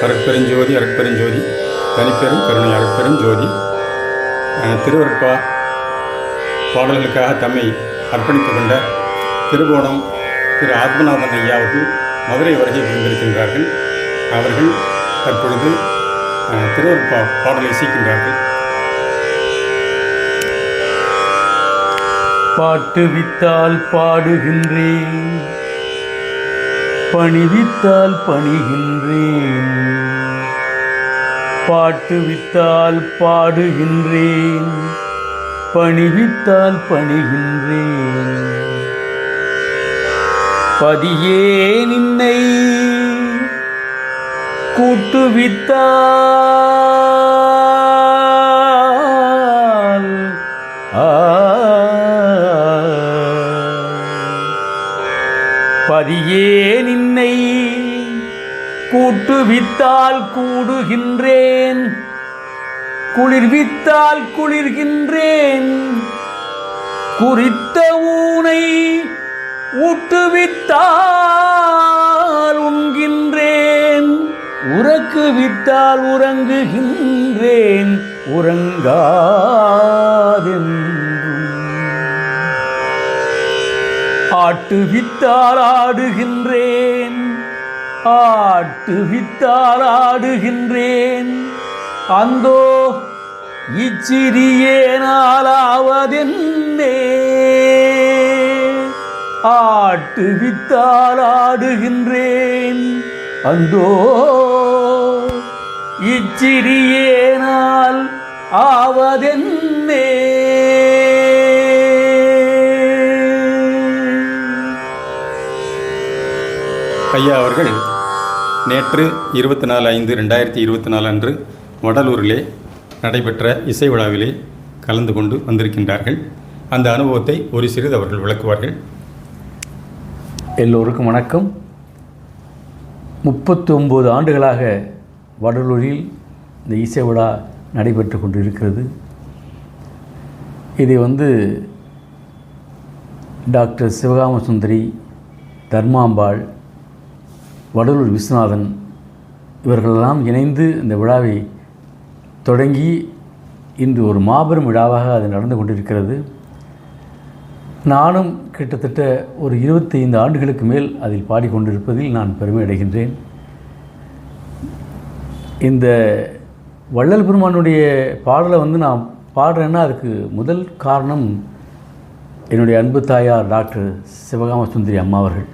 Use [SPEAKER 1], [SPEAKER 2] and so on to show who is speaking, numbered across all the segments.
[SPEAKER 1] அருட்பெருஞ்சோதி அருட்பெருஞ்சோதி தனிப்பெரும் கருணை அருட்பெருஞ்சோதி. திருவருட்பா பாடல்களுக்காக தம்மை அர்ப்பணித்துக் கொண்ட திருவோணம் திரு ஆத்மநாதன் ஐயாவுக்கு மதுரை வருகை புரிந்திருக்கின்றார்கள். அவர்கள் தற்பொழுது திருவருட்பா பாடலை இசைக்கின்றார்கள்.
[SPEAKER 2] பாட்டு வித்தால் பாடுகின்றேன், பணிவித்தால் பணிகின்றேன். பாட்டு வித்தால் பாடுகின்றேன், பணிவித்தால் பணிகின்றேன். பதியே நின்னை கூட்டுவித்தால் பதியே நின்னை கூட்டுவித்தால் கூடுகின்றேன், குளிர்வித்தால் குளிர்கின்றேன். குறித்த ஊனை ஊட்டுவித்தால் உண்கின்றேன், உறக்குவித்தால் உறங்குகின்றேன், உறங்காதென்றும். ஆட்டுவித்தால் ஆடுகின்றேன், ஆட்டுவித்தால் ஆடுகின்றேன். அந்தோ இச்சிறியேனாலாவதென்னே. ஆட்டுவித்தால் ஆடுகின்றேன், அந்தோ இச்சிறியேனால் ஆவதென்னே.
[SPEAKER 1] ஐயா அவர்கள் நேற்று 24/5/2024 அன்று வடலூரிலே நடைபெற்ற இசை விழாவிலே கலந்து கொண்டு வந்திருக்கின்றார்கள். அந்த அனுபவத்தை ஒரு சிறிது அவர்கள் விளக்குவார்கள்.
[SPEAKER 2] எல்லோருக்கும் வணக்கம். 39 ஆண்டுகளாக வடலூரில் இந்த இசை விழா நடைபெற்று கொண்டிருக்கிறது. இதை டாக்டர் சிவகாம சுந்தரி, தர்மாம்பாள், வடலூர் விஸ்வநாதன் இவர்களெல்லாம் இணைந்து இந்த விழாவை தொடங்கி இன்று ஒரு மாபெரும் விழாவாக அது நடந்து கொண்டிருக்கிறது. நானும் கிட்டத்தட்ட ஒரு 25 ஆண்டுகளுக்கு மேல் அதில் பாடிக்கொண்டிருப்பதில் நான் பெருமை அடைகின்றேன். இந்த வள்ளல் பெருமானுடைய பாடலை நான் பாடுறேன்னா அதுக்கு முதல் காரணம் என்னுடைய அன்பு தாயார் டாக்டர் சிவகாம சுந்தரி அம்மா அவர்கள்.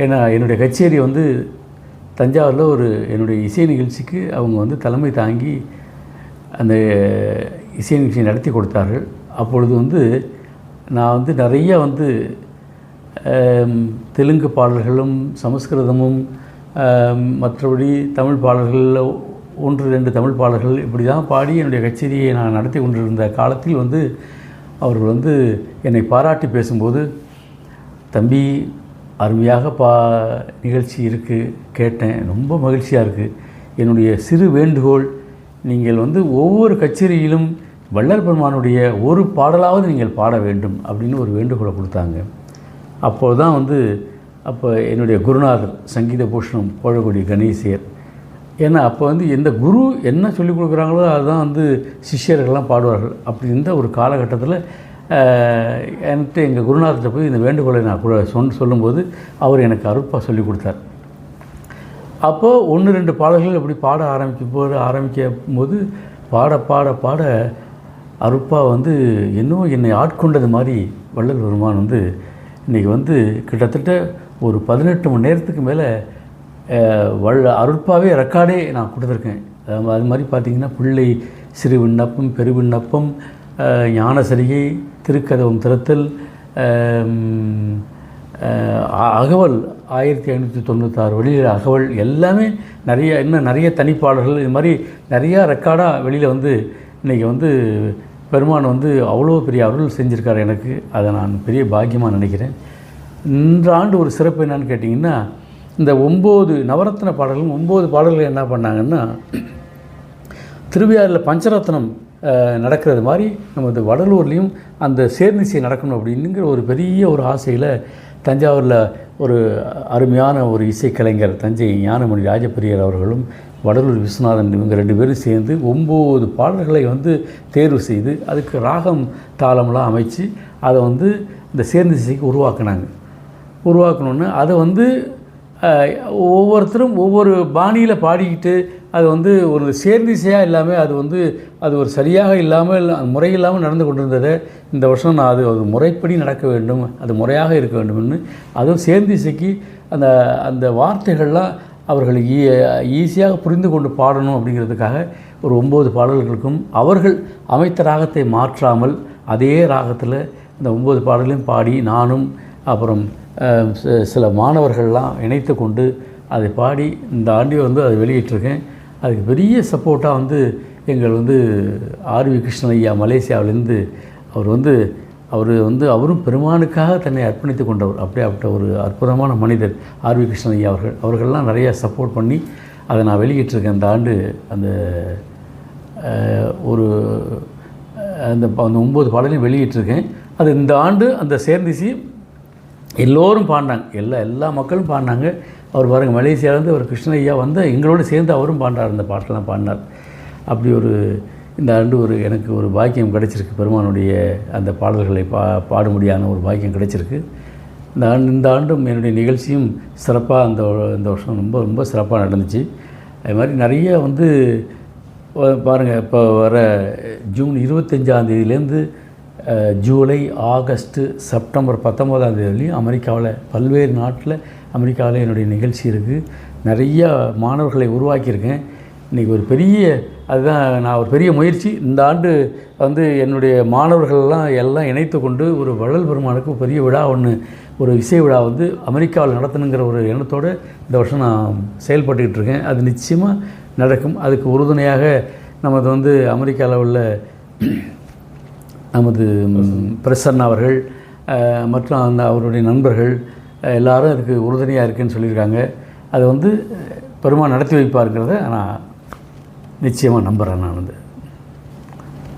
[SPEAKER 2] ஏன்னா என்னுடைய கச்சேரி தஞ்சாவூரில் என்னுடைய இசை நிகழ்ச்சிக்கு அவங்க தலைமை தாங்கி அந்த இசை நிகழ்ச்சியை நடத்தி கொடுத்தார்கள். அப்பொழுது நான் நிறைய தெலுங்கு பாடல்களும் சமஸ்கிருதமும் மற்றபடி தமிழ் பாடல்களில் 1-2 தமிழ் பாடல்கள் இப்படி தான் பாடி என்னுடைய கச்சேரியை நான் நடத்தி கொண்டிருந்த காலத்தில் அவர்கள் என்னை பாராட்டி பேசும்போது, தம்பி அருமையாக நிகழ்ச்சி இருக்குது, கேட்டேன், ரொம்ப மகிழ்ச்சியாக இருக்குது. என்னுடைய சிறு வேண்டுகோள், நீங்கள் ஒவ்வொரு கச்சேரியிலும் வள்ளல் பெருமானுடைய ஒரு பாடலாவது நீங்கள் பாட வேண்டும் அப்படின்னு ஒரு வேண்டுகோளை கொடுத்தாங்க. அப்போது தான் அப்போ என்னுடைய குருநாதர் சங்கீத பூஷணம் கோழக்குடி கணேசியர். ஏன்னா அப்போ எந்த குரு என்ன சொல்லிக் கொடுக்குறாங்களோ அதுதான் சிஷ்யர்கள்லாம் பாடுவார்கள். அப்படி இருந்த ஒரு காலகட்டத்தில் என்கிட்ட எங்கள் குருநாதர்கிட்ட போய் இந்த வேண்டுகோளை நான் கூட சொல்லும்போது அவர் எனக்கு அருட்பா சொல்லி கொடுத்தார். அப்போது 1-2 பாடல்கள் அப்படி பாட ஆரம்பிக்கும் போது பாட பாட பாட அருட்பா இன்னும் என்னை ஆட்கொண்டது மாதிரி வள்ளல் பெருமான் இன்றைக்கி கிட்டத்தட்ட ஒரு 18 மணி நேரத்துக்கு மேலே அருட்பாவே ரெக்கார்டே நான் கொடுத்துருக்கேன். அது மாதிரி பார்த்திங்கன்னா பிள்ளை சிறு விண்ணப்பம், பெரு விண்ணப்பம், ஞான சரிகை, திருக்கதவம் திறத்தல், அகவல் 1596 வெளியில் அகவல் எல்லாமே இன்னும் நிறைய தனிப்பாடல்கள் இது மாதிரி நிறையா ரெக்கார்டாக வெளியில் இன்றைக்கி பெருமான் அவ்வளோ பெரிய அருள் செஞ்சுருக்கார் எனக்கு. அதை நான் பெரிய பாக்கியமாக நினைக்கிறேன். இந்த ஆண்டு ஒரு சிறப்பு என்னன்னு கேட்டிங்கன்னா, இந்த 9 நவரத்ன பாடல்களும் 9 பாடல்கள் என்ன பண்ணாங்கன்னா, திருவையாறில் பஞ்சரத்னம் நடக்கிறது மாதிரி நமது வடலூர்லேயும் அந்த சேர்நிசை நடக்கணும் அப்படிங்கிற ஒரு பெரிய ஒரு ஆசையில் தஞ்சாவூரில் ஒரு அருமையான ஒரு இசைக்கலைஞர் தஞ்சை ஞானமணி ராஜபிரியர் அவர்களும் வடலூர் விஸ்வநாதன் இவங்க 2 பேரும் சேர்ந்து 9 பாடல்களை வந்து தேர்வு செய்து அதுக்கு ராகம் தாளம்லாம் அமைச்சு அதை வந்து இந்த சேர்ந்திசைக்கு உருவாக்கணுன்னு அதை வந்து ஒவ்வொருத்தரும் ஒவ்வொரு பாணியில் பாடிக்கிட்டு அது வந்து ஒரு சேர்ந்திசையாக இல்லாமல் அது ஒரு சரியாக இல்லாமல் முறை இல்லாமல் நடந்து கொண்டிருந்ததை இந்த வருஷம் நான் அது ஒரு முறைப்படி நடக்க வேண்டும், அது முறையாக இருக்க வேண்டும்னு, அதுவும் சேர்ந்திசைக்கு அந்த வார்த்தைகள்லாம் அவர்கள் ஈஸியாக புரிந்து கொண்டு பாடணும் அப்படிங்கிறதுக்காக ஒரு 9 பாடல்களுக்கும் அவர்கள் அமைத்த ராகத்தை மாற்றாமல் அதே ராகத்தில் இந்த 9 பாடலையும் பாடி நானும் அப்புறம் சில மாணவர்கள்லாம் இணைத்து கொண்டு அதை பாடி இந்த ஆண்டு வந்து அதை வெளியிட்டிருக்கேன். அதுக்கு பெரிய சப்போர்ட்டாக வந்து எங்கள் வந்து ஆர்வி கிருஷ்ணன் ஐயா மலேசியாவிலேருந்து அவரும் பெருமானுக்காக தன்னை அர்ப்பணித்து கொண்டவர். அப்படியாப்பட்ட ஒரு அற்புதமான மனிதர் ஆர்வி கிருஷ்ணன் ஐயா அவர்கள்லாம் நிறையா சப்போர்ட் பண்ணி அதை நான் வெளியிட்டிருக்கேன். இந்த ஆண்டு அந்த 9 பாடலையும் வெளியிட்டிருக்கேன். அது இந்த ஆண்டு அந்த சேர்ந்திசி எல்லோரும் பாடினாங்க, எல்லா மக்களும் பாடினாங்க. அவர் பாருங்கள் மலேசியாவிலேருந்து அவர் கிருஷ்ண ஐயா வந்து எங்களோடு சேர்ந்து அவரும் பாடினார், அந்த பாட்டெல்லாம் பாடினார். அப்படி இந்த ஆண்டு எனக்கு ஒரு பாக்கியம் கிடைச்சிருக்கு, பெருமானுடைய அந்த பாடல்களை பாடும்படியான ஒரு பாக்கியம் கிடைச்சிருக்கு. இந்த ஆண்டும் என்னுடைய நிகழ்ச்சியும் சிறப்பாக இந்த வருஷம் ரொம்ப ரொம்ப சிறப்பாக நடந்துச்சு. அது மாதிரி நிறைய வந்து பாருங்கள், இப்போ வர ஜூன் 25ஆம் தேதியிலேருந்து ஜூலை, ஆகஸ்ட்டு, செப்டம்பர் 19ஆம் தேதியிலையும் அமெரிக்காவில் பல்வேறு நாட்டில் அமெரிக்காவில் என்னுடைய நிகழ்ச்சி இருக்குது. நிறையா மாணவர்களை உருவாக்கியிருக்கேன். இன்றைக்கி அதுதான் நான் ஒரு பெரிய முயற்சி. இந்த ஆண்டு வந்து என்னுடைய மாணவர்கள்லாம் எல்லாம் இணைத்து கொண்டு ஒரு வள்ளல் பெருமானுக்கு பெரிய விழா ஒரு இசை விழா வந்து அமெரிக்காவில் நடத்தணுங்கிற ஒரு எண்ணத்தோடு இந்த வருஷம் நான் செயல்பட்டுக்கிட்டு இருக்கேன். அது நிச்சயமாக நடக்கும். அதுக்கு உறுதுணையாக நமது வந்து அமெரிக்காவில் உள்ள நமது பிரசன்னா அவர்கள் மற்றும் அவருடைய நண்பர்கள் எல்லாரும் அதுக்கு உறுதுணையாக இருக்குன்னு சொல்லியிருக்காங்க. அதை வந்து பெருமாள் நடத்தி வைப்பாருங்கிறத நான் நிச்சயமாக நம்புகிறேன். நான் வந்து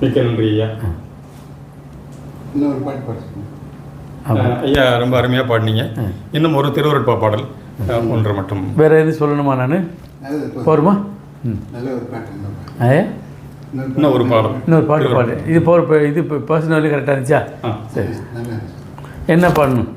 [SPEAKER 1] மிக்க நன்றி ஐயா.
[SPEAKER 3] இன்னொரு பாட்டு பாடுறேன்
[SPEAKER 1] ஐயா, ரொம்ப அருமையாக பாடினீங்க. இன்னும் ஒரு திருவருட்பா பாடல் ஒன்று மட்டும்.
[SPEAKER 2] வேறு எதுவும் சொல்லணுமா? நான் போருமா?
[SPEAKER 3] நல்ல ஒரு பாட்டு
[SPEAKER 1] இன்னொரு பாட்டு
[SPEAKER 2] பாடு. இது பர்சனலி கரெக்டாக இருந்துச்சா? சரி, என்ன பாடணும்?